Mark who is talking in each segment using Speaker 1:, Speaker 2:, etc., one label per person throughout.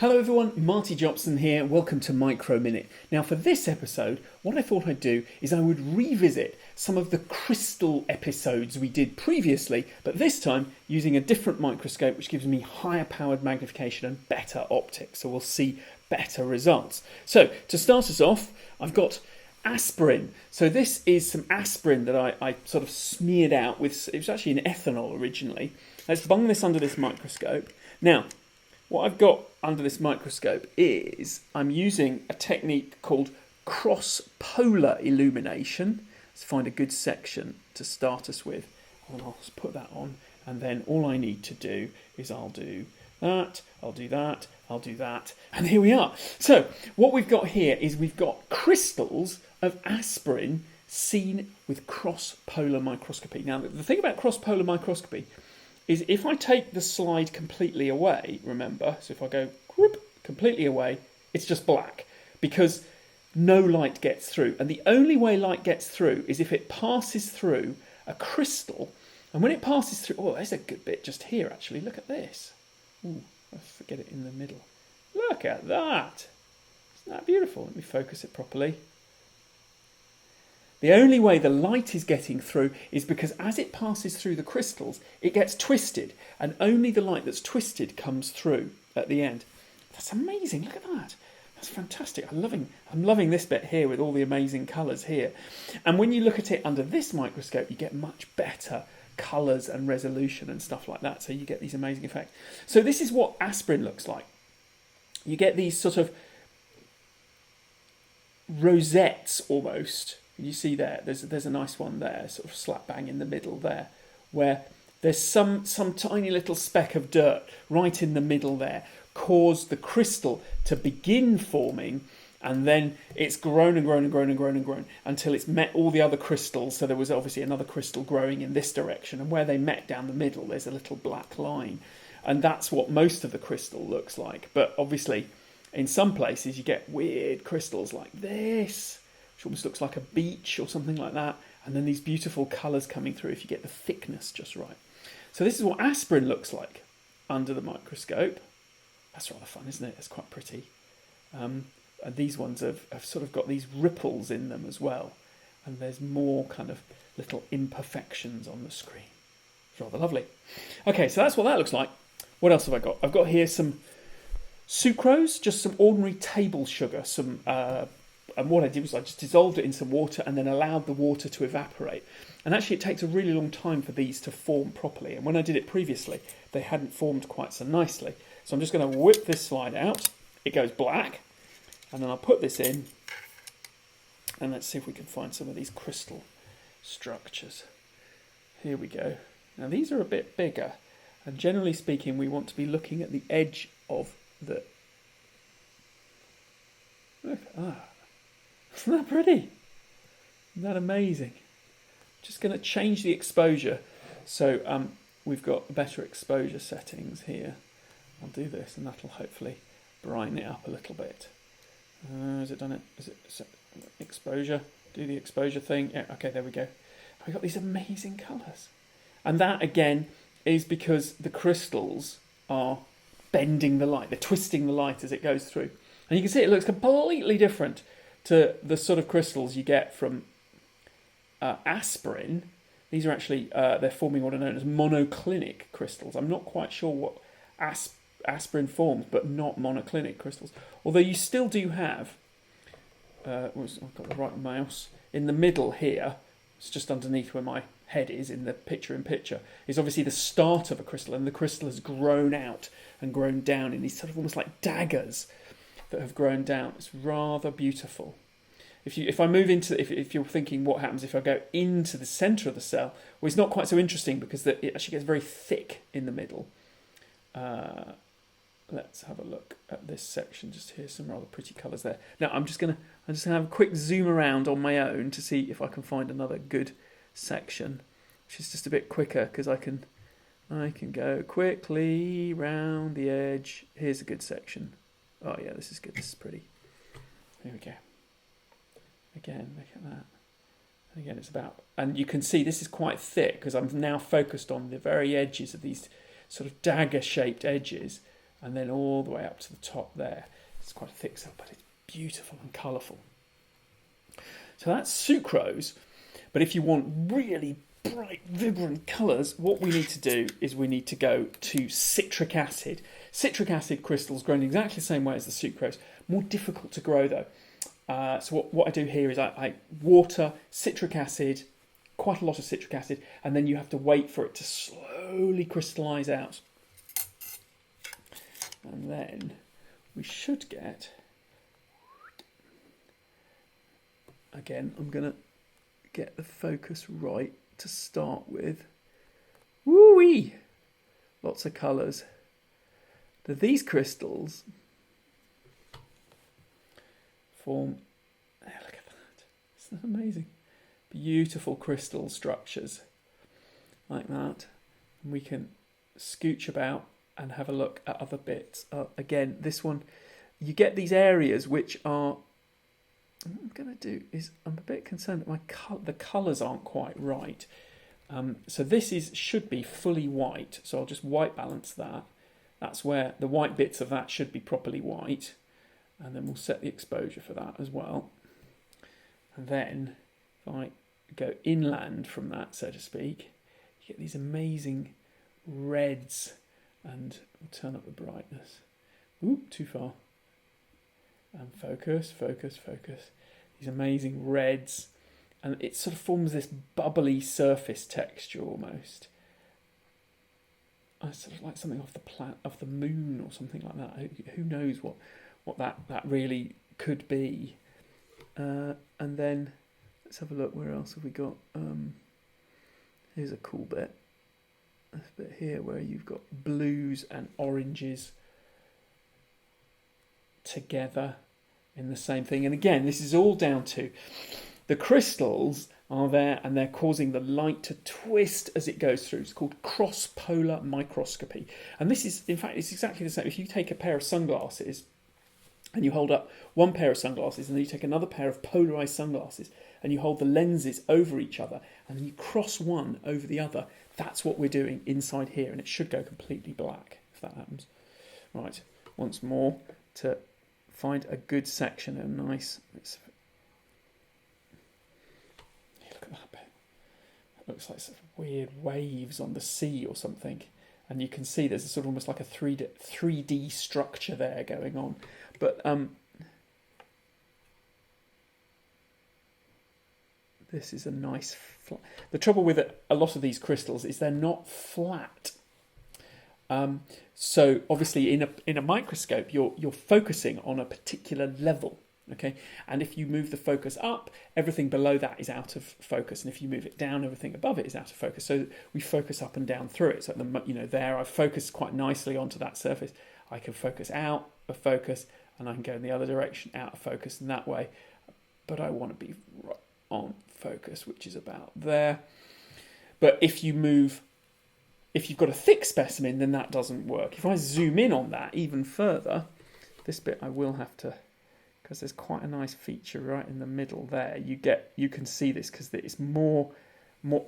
Speaker 1: Hello everyone, Marty Jobson here, welcome to Micro Minute. Now for this episode, what I thought I'd do is I would revisit some of the crystal episodes we did previously, but this time using a different microscope which gives me higher powered magnification and better optics, so we'll see better results. So to start us off, I've got aspirin. So this is some aspirin that I sort of smeared out with, it was actually an ethanol originally. Let's bung this under this microscope. Now, what I've got under this microscope is I'm using a technique called cross-polar illumination. Let's find a good section to start us with. And I'll just put that on, and then all I need to do is I'll do that, I'll do that, I'll do that, and here we are. So what we've got here is we've got crystals of aspirin seen with cross-polar microscopy. Now the thing about cross-polar microscopy is if I take the slide completely away, remember, so if I go whoop, completely away, it's just black because no light gets through. And the only way light gets through is if it passes through a crystal. And when it passes through, oh, there's a good bit just here, actually. Look at this. Ooh, I forget it in the middle. Look at that. Isn't that beautiful? Let me focus it properly. The only way the light is getting through is because as it passes through the crystals, it gets twisted, and only the light that's twisted comes through at the end. That's amazing. Look at that. That's fantastic. I'm loving this bit here with all the amazing colours here. And when you look at it under this microscope, you get much better colours and resolution and stuff like that. So you get these amazing effects. So this is what aspirin looks like. You get these sort of rosettes almost. You see there, there's a nice one there, sort of slap bang in the middle there, where there's some tiny little speck of dirt right in the middle there, caused the crystal to begin forming, and then it's grown and grown and grown and grown and grown until it's met all the other crystals. So there was obviously another crystal growing in this direction, and where they met down the middle, there's a little black line. And that's what most of the crystal looks like. But obviously, in some places, you get weird crystals like this, which almost looks like a beach or something like that, and then these beautiful colours coming through if you get the thickness just right. So this is what aspirin looks like under the microscope. That's rather fun, isn't it? It's quite pretty. And these ones have sort of got these ripples in them as well, and there's more kind of little imperfections on the screen. It's rather lovely. Okay, so that's what that looks like. What else have I got? I've got here some sucrose, just some ordinary table sugar, and what I did was I just dissolved it in some water and then allowed the water to evaporate. And actually it takes a really long time for these to form properly. And when I did it previously, they hadn't formed quite so nicely. So I'm just going to whip this slide out. It goes black. And then I'll put this in. And let's see if we can find some of these crystal structures. Here we go. Now these are a bit bigger. And generally speaking, we want to be looking at the edge of the... Look, isn't that pretty? Isn't that amazing? Just going to change the exposure. So we've got better exposure settings here. I'll do this and that'll hopefully brighten it up a little bit. Has it done it? Is it exposure? Do the exposure thing. Yeah, okay, there we go. We've got these amazing colours. And that again is because the crystals are bending the light. They're twisting the light as it goes through. And you can see it looks completely different to the sort of crystals you get from aspirin. These are actually, they're forming what are known as monoclinic crystals. I'm not quite sure what aspirin forms, but not monoclinic crystals. Although you still do have, I've got the right mouse, in the middle here, it's just underneath where my head is in the picture-in-picture, is obviously the start of a crystal, and the crystal has grown out and grown down in these sort of almost like daggers that have grown down. It's rather beautiful. If I move into, if you're thinking what happens if I go into the centre of the cell, well, it's not quite so interesting because it actually gets very thick in the middle. Let's have a look at this section. Just here's some rather pretty colours there. Now I'm just gonna have a quick zoom around on my own to see if I can find another good section, which is just a bit quicker because I can go quickly round the edge. Here's a good section. Oh yeah, this is good. This is pretty. Here we go. Again, look at that. And again, it's about, and you can see this is quite thick because I'm now focused on the very edges of these sort of dagger-shaped edges. and then all the way up to the top there. It's quite a thick cell, but it's beautiful and colourful. So that's sucrose. But if you want really bright, vibrant colours, what we need to do is we need to go to citric acid. Citric acid crystals grown exactly the same way as the sucrose. More difficult to grow though. So what I do here is I water citric acid, quite a lot of citric acid, and then you have to wait for it to slowly crystallise out. And then we should get, again, I'm going to get the focus right to start with. Woo-wee! Lots of colours. These crystals form, oh, look at that, isn't that amazing? Beautiful crystal structures like that. And we can scooch about and have a look at other bits. Again, this one, you get these areas which are, what I'm going to do is, I'm a bit concerned that the colours aren't quite right. So this should be fully white, so I'll just white balance that. That's where the white bits of that should be properly white. And then we'll set the exposure for that as well. And then if I go inland from that, so to speak, you get these amazing reds. And we'll turn up the brightness. Ooh, too far. And focus, focus, focus. These amazing reds. And it sort of forms this bubbly surface texture almost. It's sort of like something off the moon or something like that. Who knows what that really could be. And then let's have a look. Where else have we got? Here's a cool bit. This bit here where you've got blues and oranges together in the same thing. And again, this is all down to the crystals are there and they're causing the light to twist as it goes through. It's called cross-polar microscopy. And this is, in fact, it's exactly the same. If you take a pair of sunglasses and you hold up one pair of sunglasses and then you take another pair of polarised sunglasses and you hold the lenses over each other and then you cross one over the other, that's what we're doing inside here, and it should go completely black if that happens. Right, once more to find a good section, a nice. Look at that bit. It looks like sort of weird waves on the sea or something, and you can see there's a sort of almost like a 3D structure there going on. But this is a nice flat. The trouble with a lot of these crystals is they're not flat. So obviously in a microscope you're focusing on a particular level, okay? And if you move the focus up, everything below that is out of focus, and if you move it down, everything above it is out of focus. So we focus up and down through it. So there I've focused quite nicely onto that surface. I can focus out of focus, and I can go in the other direction out of focus in that way. But I want to be right on focus, which is about there. But if you've got a thick specimen, then that doesn't work. If I zoom in on that even further, this bit I will have to, because there's quite a nice feature right in the middle there. You can see this because it's more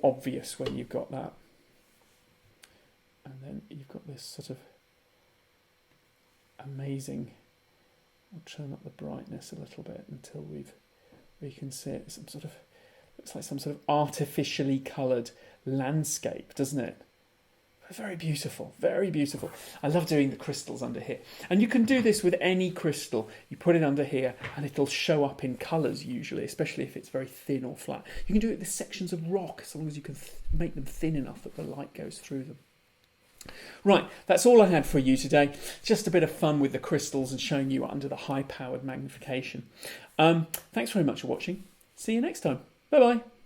Speaker 1: obvious when you've got that. And then you've got this sort of amazing. I'll turn up the brightness a little bit until we can see it. Looks like some sort of artificially coloured landscape, doesn't it? Very beautiful, very beautiful. I love doing the crystals under here. And you can do this with any crystal. You put it under here and it'll show up in colours usually, especially if it's very thin or flat. You can do it with sections of rock as long as you can make them thin enough that the light goes through them. Right, that's all I had for you today. Just a bit of fun with the crystals and showing you under the high-powered magnification. Thanks very much for watching. See you next time. Bye-bye.